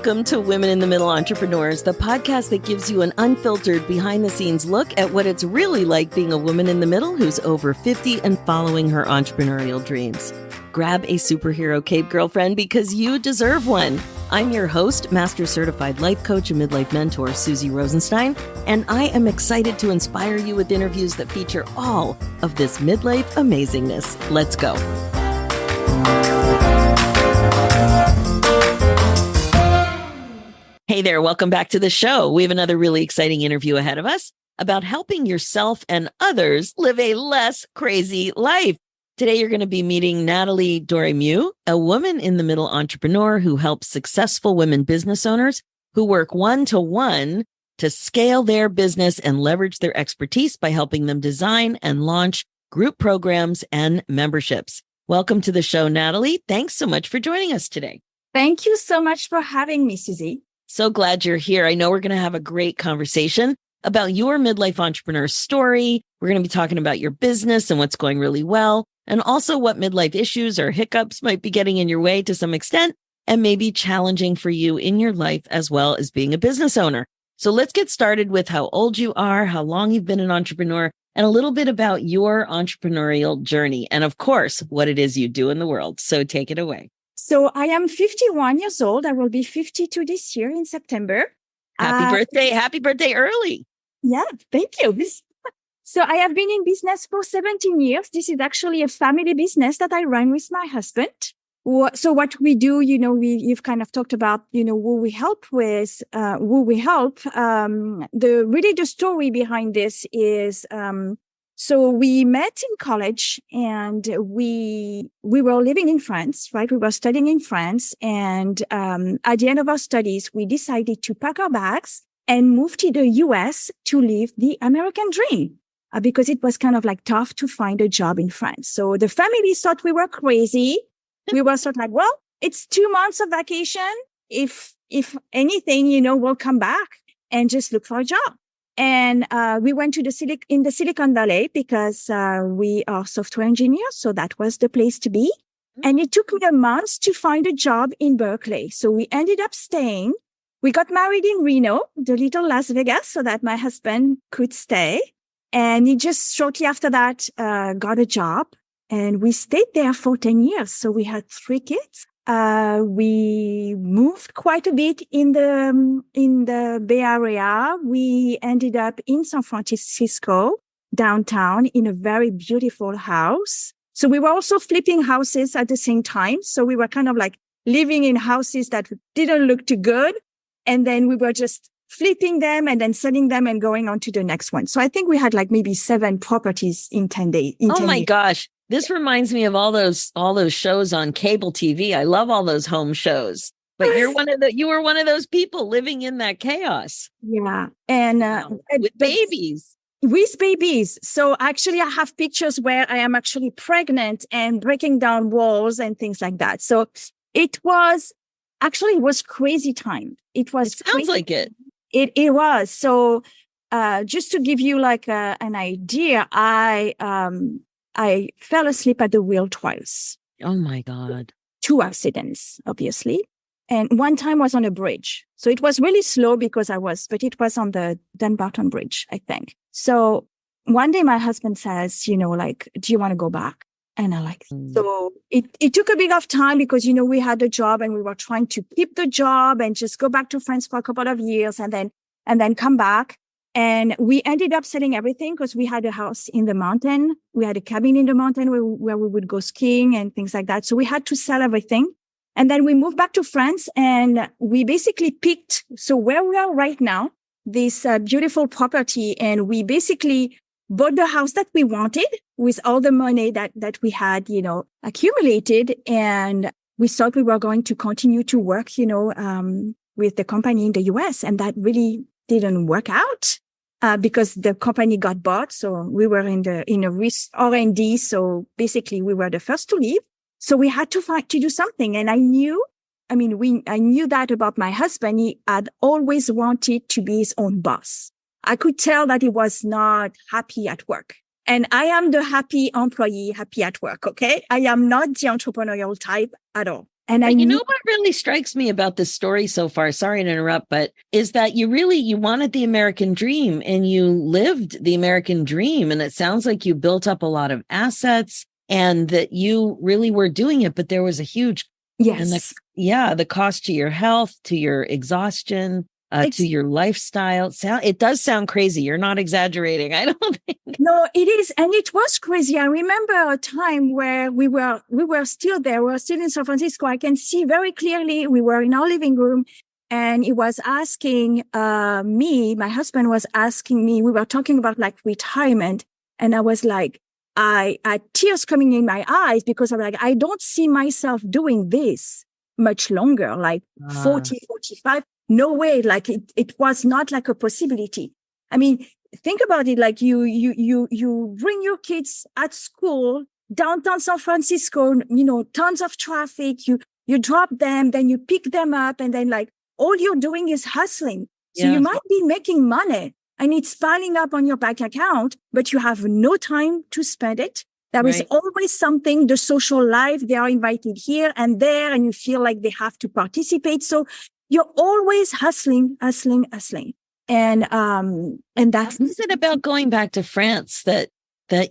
Welcome to Women in the Middle Entrepreneurs, the podcast that gives you an unfiltered behind-the-scenes look at what it's really like being a woman in the middle who's over 50 and following her entrepreneurial dreams. Grab a superhero cape, girlfriend, because you deserve one. I'm your host, Master Certified Life Coach and Midlife Mentor, Suzy Rosenstein, and I am excited to inspire you with interviews that feature all of this midlife amazingness. Let's go. Hey there, welcome back to the show. We have another really exciting interview ahead of us about helping yourself and others live a less crazy life. Today, you're going to be meeting Nathalie Dorémieux, a woman in the middle entrepreneur who helps successful women business owners who work one-to-one to scale their business and leverage their expertise by helping them design and launch group programs and memberships. Welcome to the show, Nathalie. Thanks so much for joining us today. Thank you so much for having me, Suzy. So glad you're here. I know we're going to have a great conversation about your midlife entrepreneur story. We're going to be talking about your business and what's going really well, and also what midlife issues or hiccups might be getting in your way to some extent and maybe challenging for you in your life as well as being a business owner. So let's get started with how old you are, how long you've been an entrepreneur, and a little bit about your entrepreneurial journey. And of course, what it is you do in the world. So take it away. So I am 51 years old. I will be 52 this year in September. Happy birthday. Happy birthday early. Yeah, thank you. So I have been in business for 17 years. This is actually a family business that I run with my husband. So what we do, you've kind of talked about, who we help with, the story behind this is, so we met in college and we were living in France, right? We were studying in France. And, at the end of our studies, we decided to pack our bags and move to the US to live the American dream. Because it was kind of like tough to find a job in France. So the family thought we were crazy. We were sort of like, well, it's 2 months of vacation. If anything, we'll come back and just look for a job. And, we went to in the Silicon Valley because, we are software engineers. So that was the place to be. And it took me a month to find a job in Berkeley. So we ended up staying. We got married in Reno, the little Las Vegas, so that my husband could stay. And he just shortly after that, got a job and we stayed there for 10 years. So we had 3 kids. We moved quite a bit in the Bay Area. We ended up in San Francisco, downtown, in a very beautiful house. So we were also flipping houses at the same time. So we were kind of like living in houses that didn't look too good. And then we were just flipping them and then selling them and going on to the next one. So I think we had like maybe 7 properties in 10 days. Oh my gosh. This reminds me of all those shows on cable TV. I love all those home shows, but you were one of those people living in that chaos. Yeah. And, with babies. With babies. So actually I have pictures where I am actually pregnant and breaking down walls and things like that. So it was crazy time. It sounds like it. It was. So, just to give you like an idea, I fell asleep at the wheel twice. Oh my God. 2 accidents, obviously. And one time was on a bridge. So it was really slow but it was on the Dunbarton Bridge, I think. So one day my husband says, do you want to go back? And I so it took a bit of time because, we had a job and we were trying to keep the job and just go back to France for a couple of years and then come back. And we ended up selling everything because we had a house in the mountain. We had a cabin in the mountain where we would go skiing and things like that. So we had to sell everything. And then we moved back to France and we basically picked, so where we are right now, this beautiful property. And we basically bought the house that we wanted with all the money that we had, accumulated. And we thought we were going to continue to work, with the company in the US. And that really didn't work out, because the company got bought. So we were in a risk R&D. So basically we were the first to leave. So we had to do something. And I knew that about my husband. He had always wanted to be his own boss. I could tell that he was not happy at work. And I am the happy employee, happy at work. Okay. I am not the entrepreneurial type at all. And I But you know knew, what really strikes me about this story so far, sorry to interrupt, but is that you wanted the American dream and you lived the American dream. And it sounds like you built up a lot of assets and that you really were doing it, but there was a huge, and yes. the cost to your health, to your exhaustion, to Ex- your lifestyle. It does sound crazy. You're not exaggerating. I don't think. No, it is. And it was crazy. I remember a time where we were still there. We were still in San Francisco. I can see very clearly we were in our living room and he was asking my husband was asking me, we were talking about like retirement. And I was like, I had tears coming in my eyes because I'm like, I don't see myself doing this much longer, like 40, 45. No way. Like it was not like a possibility. I mean, think about it. Like you bring your kids at school, downtown San Francisco, tons of traffic. You drop them, then you pick them up. And then like all you're doing is hustling. So you might be making money and it's piling up on your bank account, but you have no time to spend it. There is always something, the social life, they are invited here and there, and you feel like they have to participate. So you're always hustling. And that's What is it about going back to France that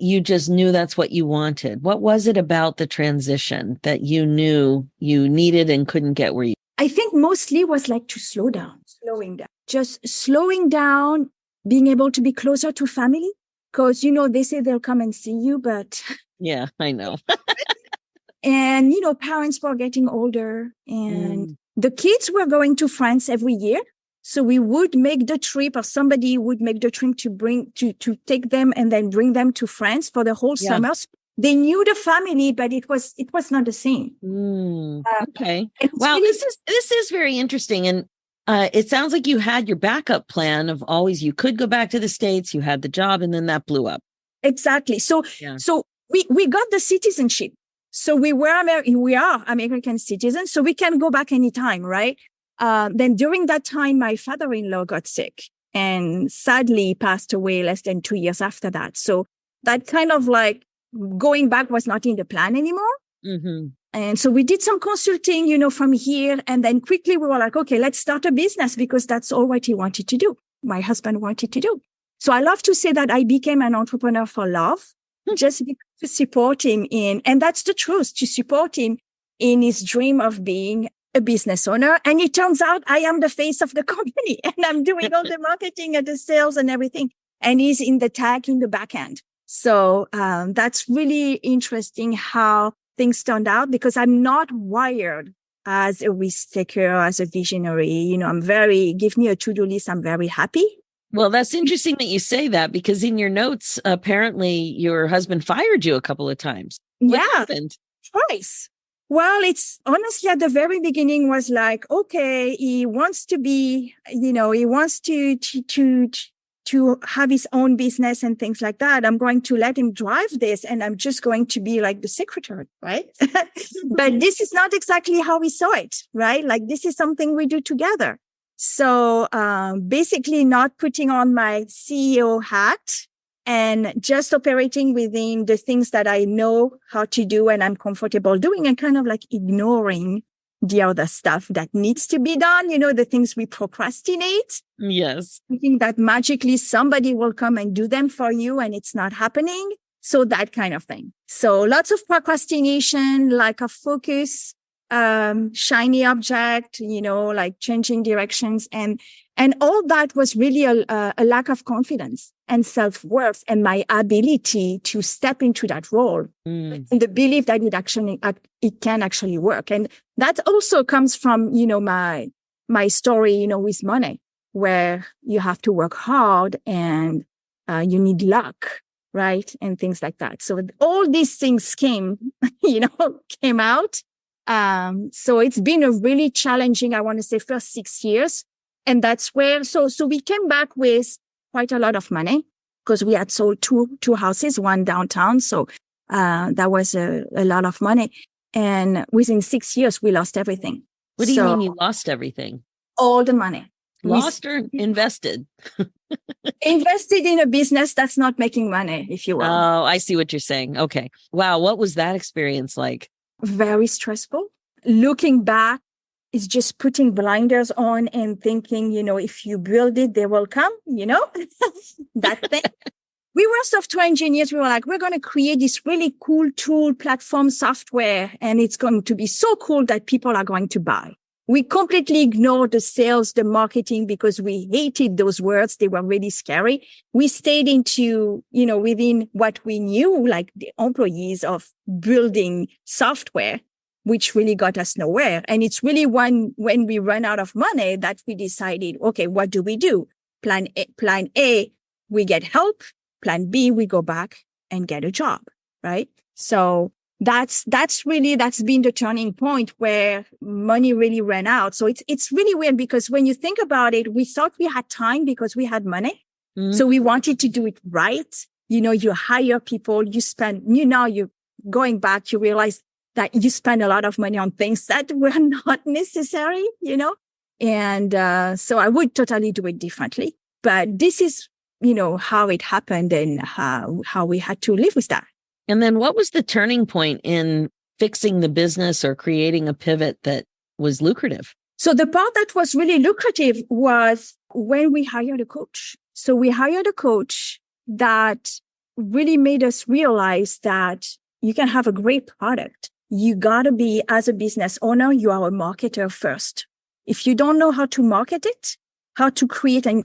you just knew that's what you wanted? What was it about the transition that you knew you needed and couldn't get where you? I think mostly was like to slowing down, just slowing down, being able to be closer to family. Because, they say they'll come and see you, but. Yeah, I know. And, parents were getting older and the kids were going to France every year. So we would make the trip or somebody would make the trip to take them and then bring them to France for the whole summer. So they knew the family, but it was not the same. Okay. Wow. Really, this is very interesting. And it sounds like you had your backup plan of always, you could go back to the States, you had the job, and then that blew up. Exactly. So we got the citizenship. So we are American citizens, so we can go back anytime, right? Then during that time, my father-in-law got sick and sadly passed away less than 2 years after that. So that kind of like going back was not in the plan anymore. Mm-hmm. And so we did some consulting, from here. And then quickly we were like, okay, let's start a business because that's all what he wanted to do. My husband wanted to do. So I love to say that I became an entrepreneur for love, just to support him and that's the truth, to support him in his dream of being a business owner. And it turns out I am the face of the company and I'm doing all the marketing and the sales and everything. And he's in the tech, in the back end. So that's really interesting how things turned out because I'm not wired as a risk taker, as a visionary. I'm give me a to-do list. I'm very happy. Well, that's interesting that you say that because in your notes, apparently your husband fired you a couple of times. What happened? Twice. Well, it's honestly at the very beginning was like, okay, he wants to be, he wants to have his own business and things like that. I'm going to let him drive this and I'm just going to be like the secretary, right? But this is not exactly how we saw it, right? Like this is something we do together. So basically not putting on my CEO hat and just operating within the things that I know how to do and I'm comfortable doing and kind of like ignoring the other stuff that needs to be done, the things we procrastinate. Yes. Thinking that magically somebody will come and do them for you and it's not happening. So that kind of thing. So lots of procrastination, lack of focus, shiny object, like changing directions. And all that was really a lack of confidence and self-worth and my ability to step into that role and the belief that it can actually work. And that also comes from, my story, with money, where you have to work hard and you need luck, right? And things like that. So all these things came out. So it's been a really challenging, I want to say, first 6 years. And that's where, so we came back with quite a lot of money because we had sold two houses, one downtown. So, that was a lot of money. And within 6 years, we lost everything. What do you mean you lost everything? All the money. Lost or invested? Invested in a business that's not making money, if you will. Oh, I see what you're saying. Okay. Wow. What was that experience like? Very stressful. looking back is just putting blinders on and thinking, if you build it, they will come, that thing. We were software engineers. We were like, we're going to create this really cool tool platform software, and it's going to be so cool that people are going to buy. We completely ignored the sales, the marketing, because we hated those words. They were really scary. We stayed into, within what we knew, like the employees of building software, which really got us nowhere. And it's really when we ran out of money that we decided, okay, what do we do? Plan A, we get help. Plan B, we go back and get a job, right? So that's been the turning point where money really ran out. So it's really weird because when you think about it, we thought we had time because we had money. Mm-hmm. So we wanted to do it right. You hire people, you're going back, you realize that you spend a lot of money on things that were not necessary, and so I would totally do it differently. But this is how it happened and how we had to live with that. And then what was the turning point in fixing the business or creating a pivot that was lucrative? So the part that was really lucrative was when we hired a coach. So we hired a coach that really made us realize that you can have a great product. You got to be, as a business owner, you are a marketer first. If you don't know how to market it, how to create an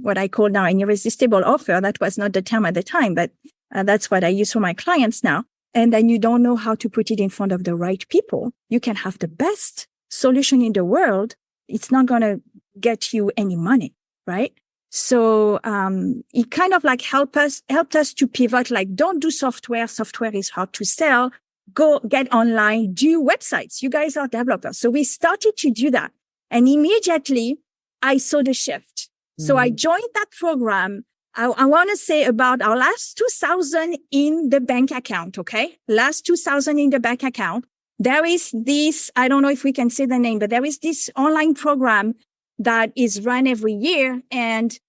what I call now an irresistible offer. That was not the term at the time, but that's what I use for my clients now. And then you don't know how to put it in front of the right people. You can have the best solution in the world. It's not going to get you any money, right? So it kind of like helped us to pivot, like, don't do software. Software is hard to sell. Go get online, do websites. You guys are developers. So we started to do that. And immediately I saw the shift. So I joined that program. I want to say about our last 2,000 in the bank account. Okay. Last 2,000 in the bank account. There is this, I don't know if we can say the name, but there is this online program that is run every year. And,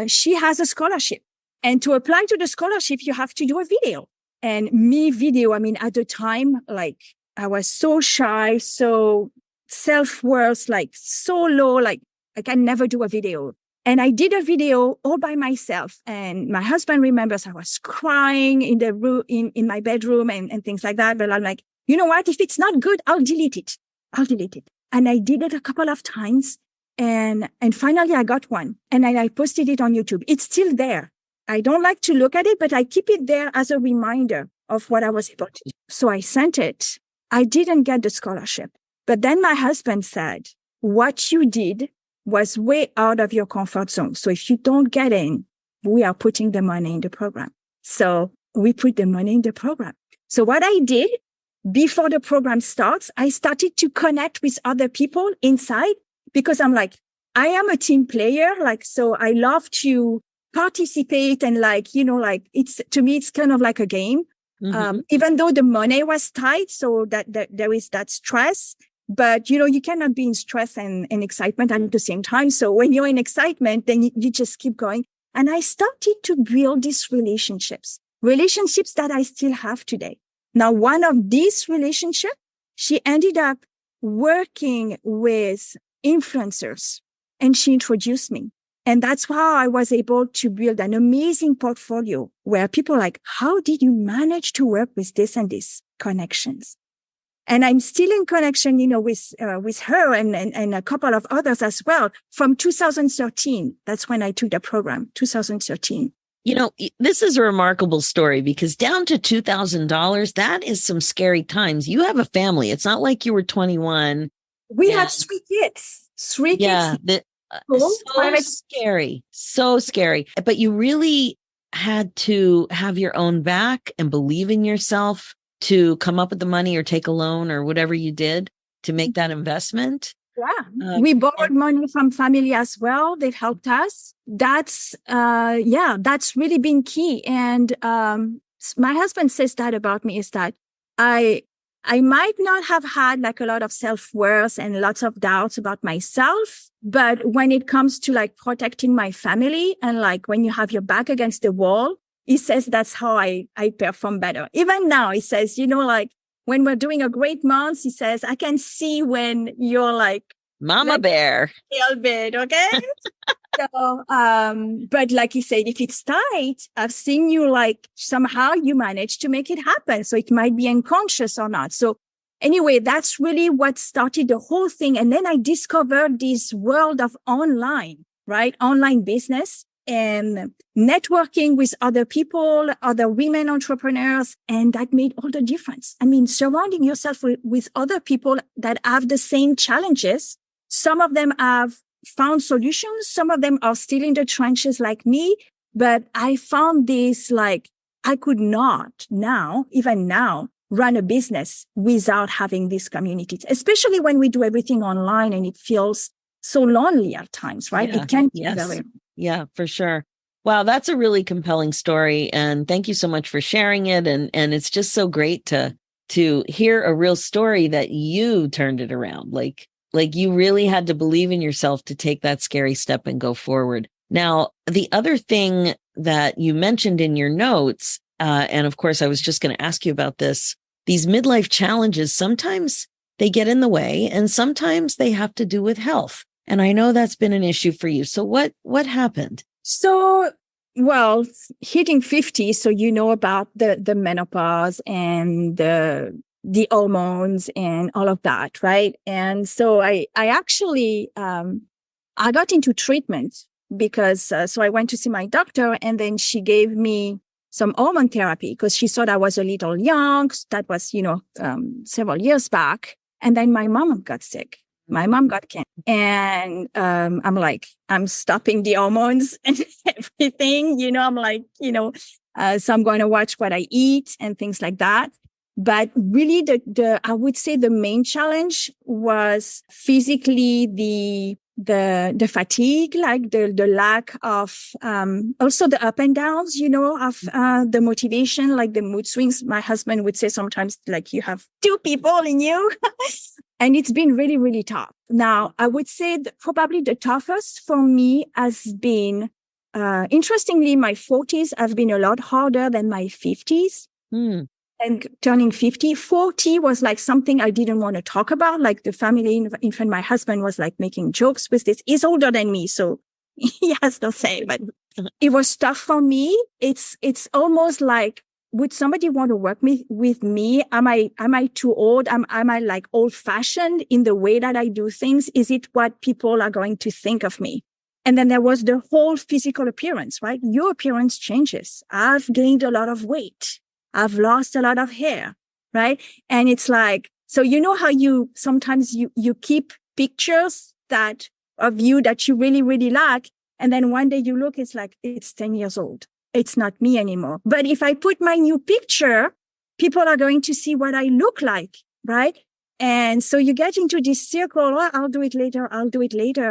she has a scholarship, and to apply to the scholarship, you have to do a video. And at the time, like, I was so shy, so self-worth, like so low, like I can never do a video. And I did a video all by myself. And my husband remembers I was crying in the room, in my bedroom and things like that. But I'm like, you know what? If it's not good, I'll delete it. And I did it a couple of times. And finally I got one, and I posted it on YouTube. It's still there. I don't like to look at it, but I keep it there as a reminder of what I was able to do. So I sent it. I didn't get the scholarship. But then my husband said, what you did was way out of your comfort zone. So if you don't get in, we are putting the money in the program. So we put the money in the program. So what I did before the program starts, I started to connect with other people inside, because I'm like, I am a team player. Like, so I love to participate, and to me, it's kind of like a game. Mm-hmm. Even though the money was tight, so that there is that stress, but you cannot be in stress and excitement at the same time. So when you're in excitement, then you just keep going. And I started to build these relationships that I still have today. Now, one of these relationships, she ended up working with influencers, and she introduced me. And that's how I was able to build an amazing portfolio where people are like, how did you manage to work with this and this connections? And I'm still in connection, with her and a couple of others as well from 2013. That's when I took the program, 2013. This is a remarkable story, because down to $2,000, that is some scary times. You have a family. It's not like you were 21. We had 3 kids. 3 kids. Yeah. So scary. But you really had to have your own back and believe in yourself to come up with the money or take a loan or whatever you did to make that investment. Yeah. We borrowed money from family as well. They've helped us. That's really been key. And my husband says that about me, is that I might not have had like a lot of self-worth and lots of doubts about myself, but when it comes to like protecting my family and like when you have your back against the wall, he says that's how I perform better. Even now, he says, when we're doing a great month, he says, I can see when you're like Mama bear. A little bit, okay? So, but like you said, if it's tight, I've seen you like somehow you manage to make it happen. So it might be unconscious or not. So anyway, that's really what started the whole thing. And then I discovered this world of online, right? Online business and networking with other people, other women entrepreneurs. And that made all the difference. I mean, surrounding yourself with other people that have the same challenges. Some of them have found solutions. Some of them are still in the trenches like me, but I found this like I could not even now, run a business without having these communities, especially when we do everything online and it feels so lonely at times, right? Yeah. It can be Yes. very. Yeah, for sure. Wow, that's a really compelling story. And thank you so much for sharing it. And it's just so great to hear a real story that you turned it around. Like you really had to believe in yourself to take that scary step and go forward. Now, the other thing that you mentioned in your notes, and of course, I was just going to ask you about this, these midlife challenges, sometimes they get in the way and sometimes they have to do with health. And I know that's been an issue for you. So what happened? So, well, hitting 50, so you know about the menopause and the hormones and all of that, right? And so I actually, I got into treatment because, so I went to see my doctor and then she gave me some hormone therapy because she thought I was a little young. That was, several years back. And then my mom got sick. My mom got cancer. And, I'm like, I'm stopping the hormones and everything, I'm like, so I'm going to watch what I eat and things like that. But really I would say the main challenge was physically the fatigue, like the lack of, also the up and downs, of, the motivation, like the mood swings. My husband would say sometimes like you have two people in you. And it's been really, really tough. Now, I would say that probably the toughest for me has been, interestingly, my 40s have been a lot harder than my 50s. And turning 50, 40 was like something I didn't want to talk about. Like the family, in fact, my husband was like making jokes with this. He's older than me, so he has no say, but it was tough for me. It's almost like, would somebody want to work with me? Am I too old? Am I like old fashioned in the way that I do things? Is it what people are going to think of me? And then there was the whole physical appearance, right? Your appearance changes. I've gained a lot of weight. I've lost a lot of hair, right? And it's like, so how you sometimes you keep pictures of you that you really, really like. And then one day you look, it's like, it's 10 years old. It's not me anymore. But if I put my new picture, people are going to see what I look like, right? And so you get into this circle, oh, I'll do it later.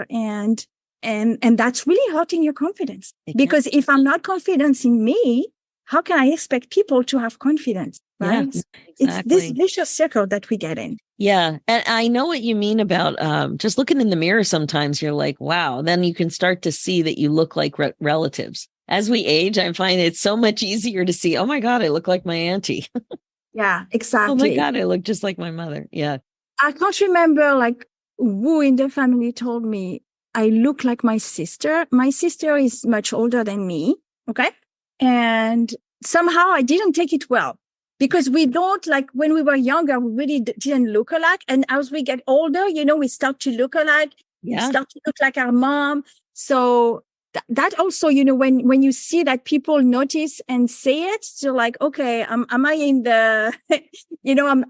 And that's really hurting your confidence. Because if I'm not confident in me, how can I expect people to have confidence, right? Yeah, exactly. It's this vicious circle that we get in. Yeah. And I know what you mean about just looking in the mirror sometimes. You're like, wow. Then you can start to see that you look like relatives. As we age, I find it's so much easier to see, oh my God, I look like my auntie. Yeah, exactly. Oh my God, I look just like my mother. Yeah. I can't remember like who in the family told me I look like my sister. My sister is much older than me. Okay. And somehow I didn't take it well because we don't like when we were younger, we really didn't look alike. And as we get older, we start to look alike. Yeah. We start to look like our mom. So that also, when you see that people notice and say it, you're like, okay, am I in the,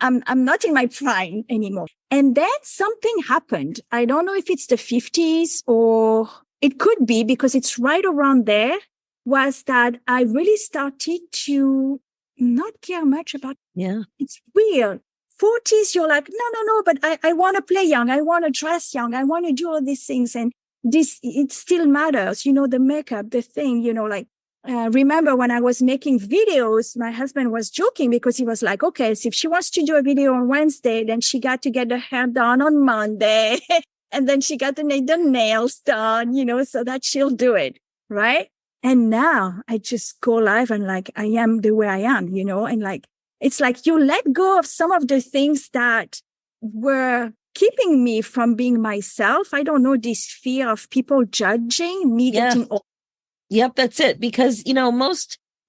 I'm not in my prime anymore. And then something happened. I don't know if it's the 50s or it could be because it's right around there. Was that I really started to not care much about. Yeah. It's weird. 40s, you're like, no, but I want to play young. I want to dress young. I want to do all these things. And it still matters, the makeup, the thing, remember when I was making videos, my husband was joking because he was like, okay, so if she wants to do a video on Wednesday, then she got to get her hair done on Monday. And then she got to make the nails done, so that she'll do it. Right. And now I just go live and like, I am the way I am, and like, It's like you let go of some of the things that were keeping me from being myself. I don't know, this fear of people judging me getting old. Yep, that's it. Because,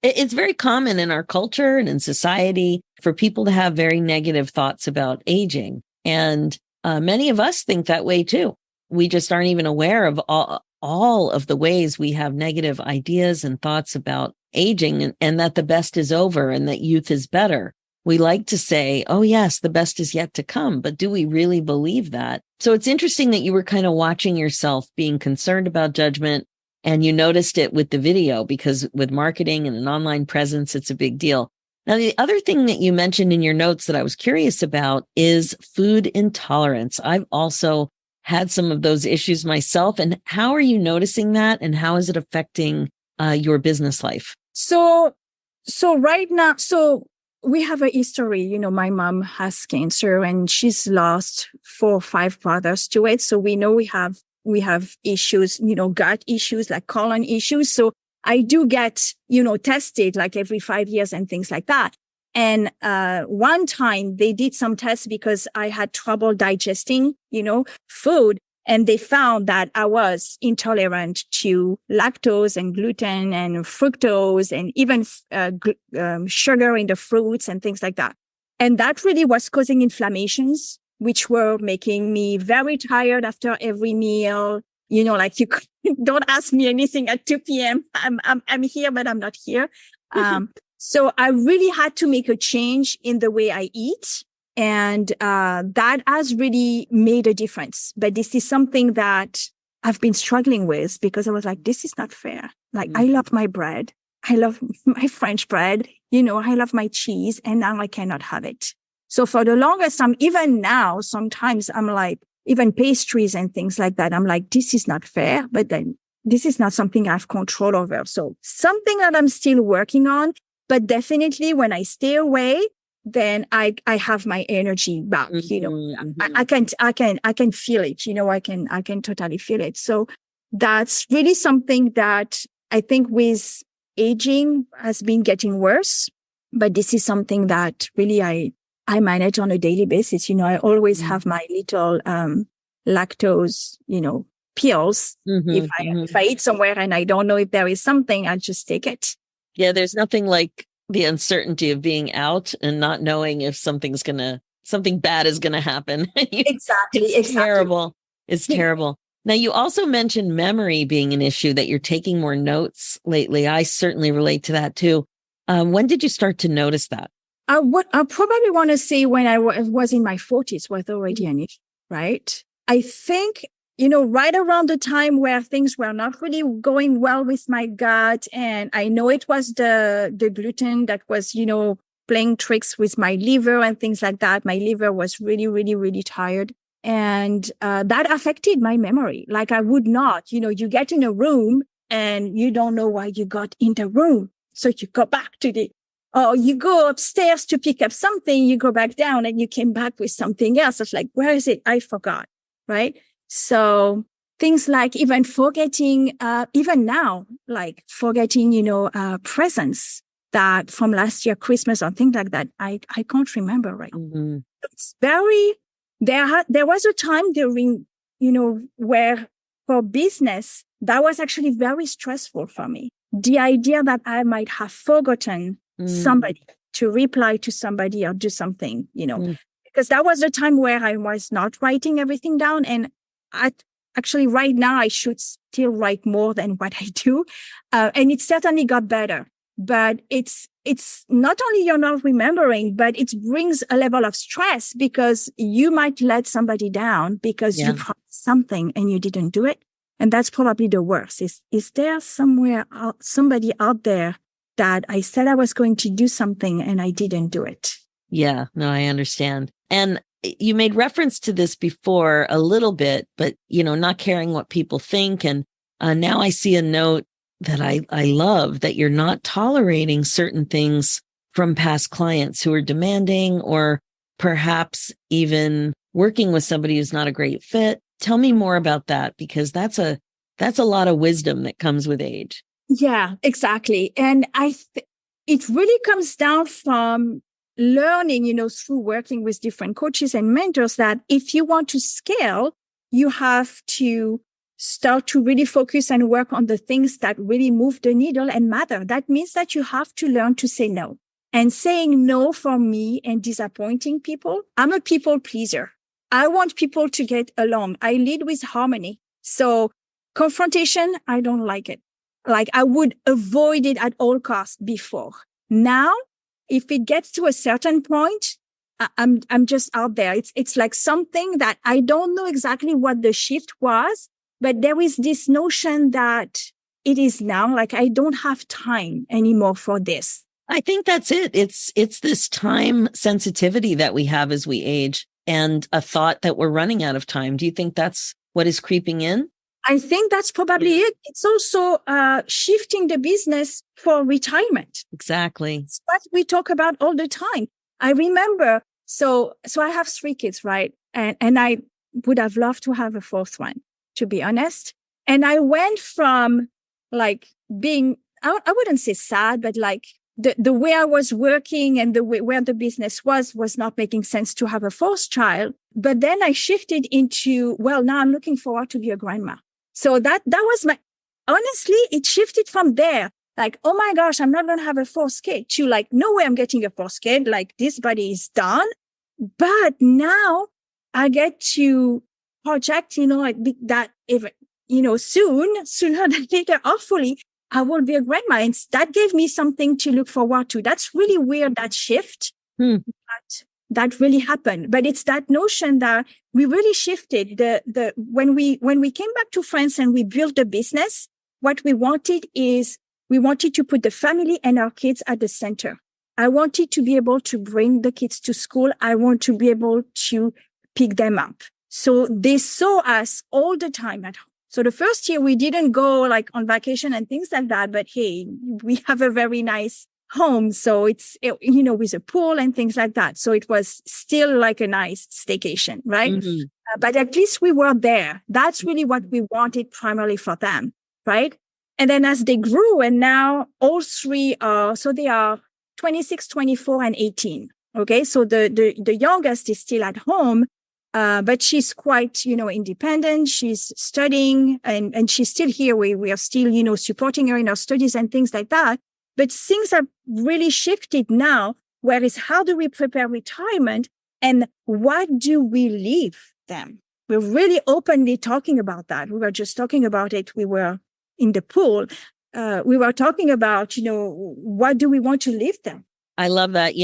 it's very common in our culture and in society for people to have very negative thoughts about aging. And many of us think that way too. We just aren't even aware of all of the ways we have negative ideas and thoughts about aging, and that the best is over and that youth is better. We like to say, oh, yes, the best is yet to come. But do we really believe that? So it's interesting that you were kind of watching yourself being concerned about judgment, and you noticed it with the video, because with marketing and an online presence, it's a big deal. Now, the other thing that you mentioned in your notes that I was curious about is food intolerance. I've also had some of those issues myself. And how are you noticing that? And how is it affecting your business life? So right now, we have a history. My mom has cancer and she's lost 4 or 5 brothers to it. So we know we have issues, gut issues, like colon issues. So I do get, tested like every 5 years and things like that. And one time they did some tests because I had trouble digesting, food. And they found that I was intolerant to lactose and gluten and fructose and even sugar in the fruits and things like that. And that really was causing inflammations, which were making me very tired after every meal. Like you don't ask me anything at 2 p.m. I'm here, but I'm not here. So I really had to make a change in the way I eat. And that has really made a difference. But this is something that I've been struggling with because I was like, this is not fair. Like, I love my bread. I love my French bread. I love my cheese. And now I cannot have it. So for the longest time, even now, sometimes I'm like, even pastries and things like that, I'm like, this is not fair. But then this is not something I have control over. So something that I'm still working on. But definitely when I stay away, then I have my energy back. I can feel it. I can totally feel it. So that's really something that I think with aging has been getting worse. But this is something that really I manage on a daily basis. I always have my little lactose, pills. If I eat somewhere and I don't know if there is something, I just take it. Yeah, there's nothing like the uncertainty of being out and not knowing if something bad is gonna happen. Exactly. It's terrible. It's terrible. Now, you also mentioned memory being an issue, that you're taking more notes lately. I certainly relate to that too. When did you start to notice that? What I probably want to say when I was in my 40s was already an issue, right? I think, right around the time where things were not really going well with my gut. And I know it was the gluten that was, playing tricks with my liver and things like that. My liver was really, really, really tired. And that affected my memory. Like I would not, you get in a room and you don't know why you got in the room. So you go back or you go upstairs to pick up something, you go back down and you came back with something else. It's like, where is it? I forgot. Right. So things like even forgetting, even now, like forgetting, presents that from last year, Christmas or things like that. I can't remember right now. It's there was a time during, where for business, that was actually very stressful for me. The idea that I might have forgotten somebody to reply to somebody or do something, because that was the time where I was not writing everything down. And actually right now I should still write more than what I do. And it certainly got better, but it's not only you're not remembering, but it brings a level of stress because you might let somebody down because you promised something and you didn't do it. And that's probably the worst. Is there somebody out there that I said I was going to do something and I didn't do it? Yeah, no, I understand. And you made reference to this before a little bit, but, not caring what people think. And now I see a note that I love, that you're not tolerating certain things from past clients who are demanding or perhaps even working with somebody who's not a great fit. Tell me more about that, because that's a lot of wisdom that comes with age. Yeah, exactly. And it really comes down from learning, through working with different coaches and mentors, that if you want to scale, you have to start to really focus and work on the things that really move the needle and matter. That means that you have to learn to say no. And saying no for me and disappointing people, I'm a people pleaser. I want people to get along. I lead with harmony. So confrontation, I don't like it. Like I would avoid it at all costs before. Now, if it gets to a certain point, I'm just out there. It's like something that I don't know exactly what the shift was, but there is this notion that it is now, like I don't have time anymore for this. I think that's it. It's this time sensitivity that we have as we age and a thought that we're running out of time. Do you think that's what is creeping in? I think that's probably it. It's also shifting the business for retirement. Exactly. It's what we talk about all the time. I remember, so I have 3 kids, right? And I would have loved to have a 4th one, to be honest. And I went from like being, I wouldn't say sad, but like the way I was working and the way where the business was not making sense to have a 4th child. But then I shifted into, well, now I'm looking forward to be a grandma. So that was honestly, it shifted from there. Like, oh my gosh, I'm not going to have a 4th kid, to like, no way I'm getting a 4th kid. Like this body is done. But now I get to project, that if, sooner than later, hopefully I will be a grandma. And that gave me something to look forward to. That's really weird, that shift. That really happened. But it's that notion that we really shifted when we came back to France and we built the business, what we wanted to put the family and our kids at the center. I wanted to be able to bring the kids to school. I want to be able to pick them up. So they saw us all the time at home. So the first year we didn't go like on vacation and things like that, but hey, we have a very nice home. So it's, with a pool and things like that. So it was still like a nice staycation, right? Mm-hmm. But at least we were there. That's really what we wanted primarily for them, right? And then as they grew, and now all 3 so they are 26, 24, and 18. Okay. So the youngest is still at home. But she's quite, independent. She's studying and she's still here. We are still, supporting her in her studies and things like that. But things have really shifted now, whereas how do we prepare retirement and what do we leave them? We're really openly talking about that. We were just talking about it. We were in the pool. We were talking about, what do we want to leave them? I love that.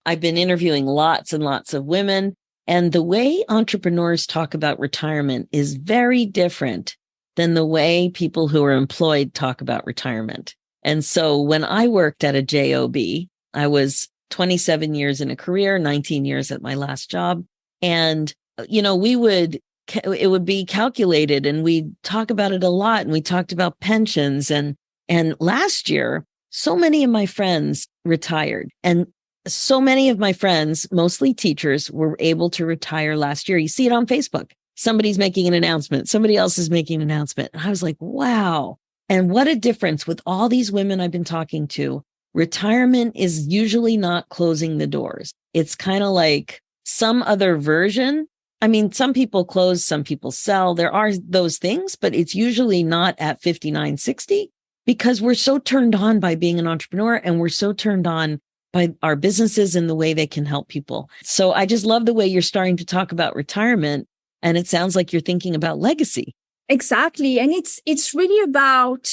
I've been interviewing lots and lots of women, and the way entrepreneurs talk about retirement is very different than the way people who are employed talk about retirement. And so when I worked at a job, I was 27 years in a career, 19 years at my last job. And, it would be calculated and we'd talk about it a lot. And we talked about pensions. And last year, so many of my friends retired, and so many of my friends, mostly teachers, were able to retire last year. You see it on Facebook. Somebody's making an announcement. Somebody else is making an announcement. And I was like, wow. And what a difference with all these women I've been talking to. Retirement is usually not closing the doors. It's kind of like some other version. I mean, some people close, some people sell. There are those things, but it's usually not at 59, 60 because we're so turned on by being an entrepreneur and we're so turned on by our businesses and the way they can help people. So I just love the way you're starting to talk about retirement, and it sounds like you're thinking about legacy. Exactly. And it's really about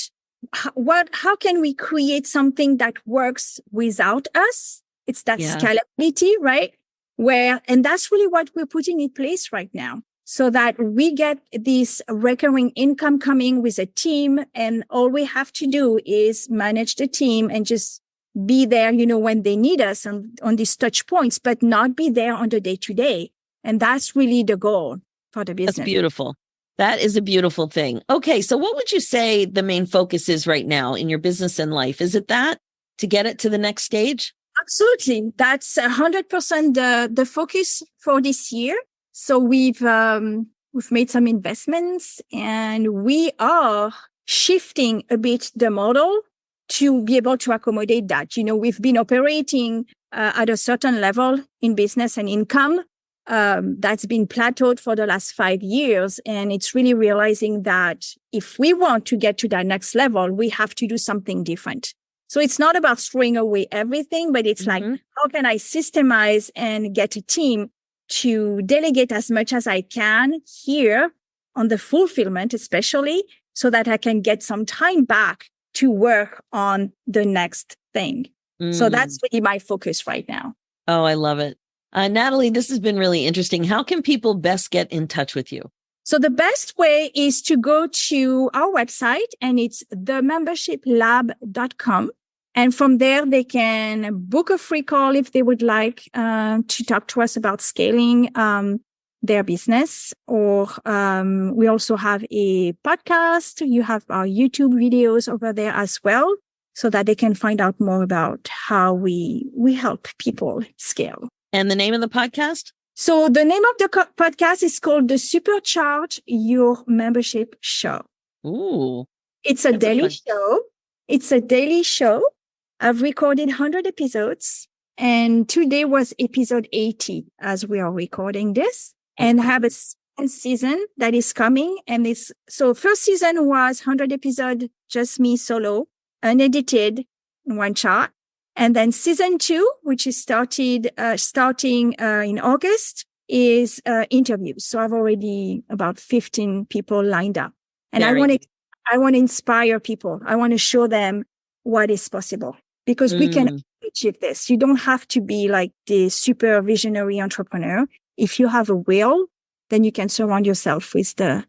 how can we create something that works without us? It's that scalability, right? And that's really what we're putting in place right now, so that we get this recurring income coming with a team. And all we have to do is manage the team and just be there, when they need us on these touch points, but not be there on the day to day. And that's really the goal for the business. That's beautiful. That is a beautiful thing. Okay. So what would you say the main focus is right now in your business and life? Is it that to get it to the next stage? Absolutely. That's 100% the focus for this year. So we've made some investments and we are shifting a bit the model to be able to accommodate that. We've been operating at a certain level in business and income. That's been plateaued for the last 5 years. And it's really realizing that if we want to get to that next level, we have to do something different. So it's not about throwing away everything, but it's like, how can I systemize and get a team to delegate as much as I can here on the fulfillment, especially, so that I can get some time back to work on the next thing. So that's really my focus right now. Oh, I love it. Nathalie, this has been really interesting. How can people best get in touch with you? So the best way is to go to our website, and it's themembershiplab.com. And from there, they can book a free call if they would like to talk to us about scaling their business. Or we also have a podcast. You have our YouTube videos over there as well, so that they can find out more about how we help people scale. And the name of the podcast? So the name of the podcast is called the Supercharge Your Membership Show. Ooh. It's a daily show. It's a daily show. I've recorded 100 episodes, and today was episode 80 as we are recording this, and have a second season that is coming. And so first season was 100 episodes, just me solo, unedited, one shot. And then season 2, which is starting in August, is interviews. So I've already about 15 people lined up, and I want to inspire people. I want to show them what is possible, because we can achieve this. You don't have to be like the super visionary entrepreneur. If you have a will, then you can surround yourself with the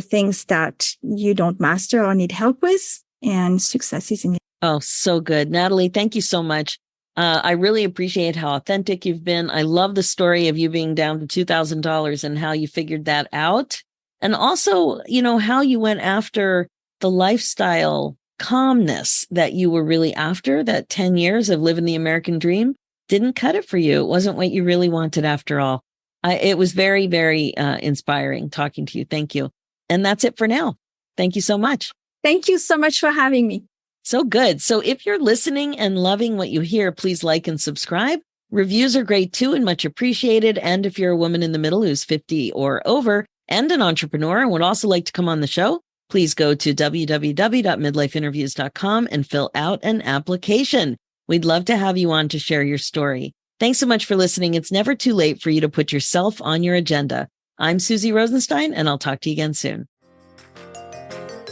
things that you don't master or need help with, and success is in it. Oh, so good. Nathalie, thank you so much. I really appreciate how authentic you've been. I love the story of you being down to $2,000 and how you figured that out. And also, how you went after the lifestyle calmness that you were really after. That 10 years of living the American dream didn't cut it for you. It wasn't what you really wanted after all. It was very, very inspiring talking to you. Thank you. And that's it for now. Thank you so much. Thank you so much for having me. So good. So if you're listening and loving what you hear, please like and subscribe. Reviews are great too and much appreciated. And if you're a woman in the middle who's 50 or over and an entrepreneur and would also like to come on the show, please go to www.midlifeinterviews.com and fill out an application. We'd love to have you on to share your story. Thanks so much for listening. It's never too late for you to put yourself on your agenda. I'm Suzy Rosenstein, and I'll talk to you again soon.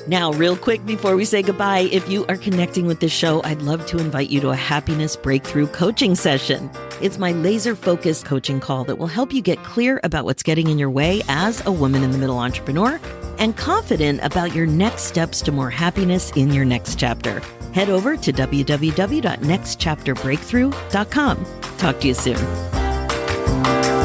Now, real quick before we say goodbye, if you are connecting with this show, I'd love to invite you to a happiness breakthrough coaching session. It's my laser-focused coaching call that will help you get clear about what's getting in your way as a woman in the middle entrepreneur and confident about your next steps to more happiness in your next chapter. Head over to www.nextchapterbreakthrough.com. Talk to you soon.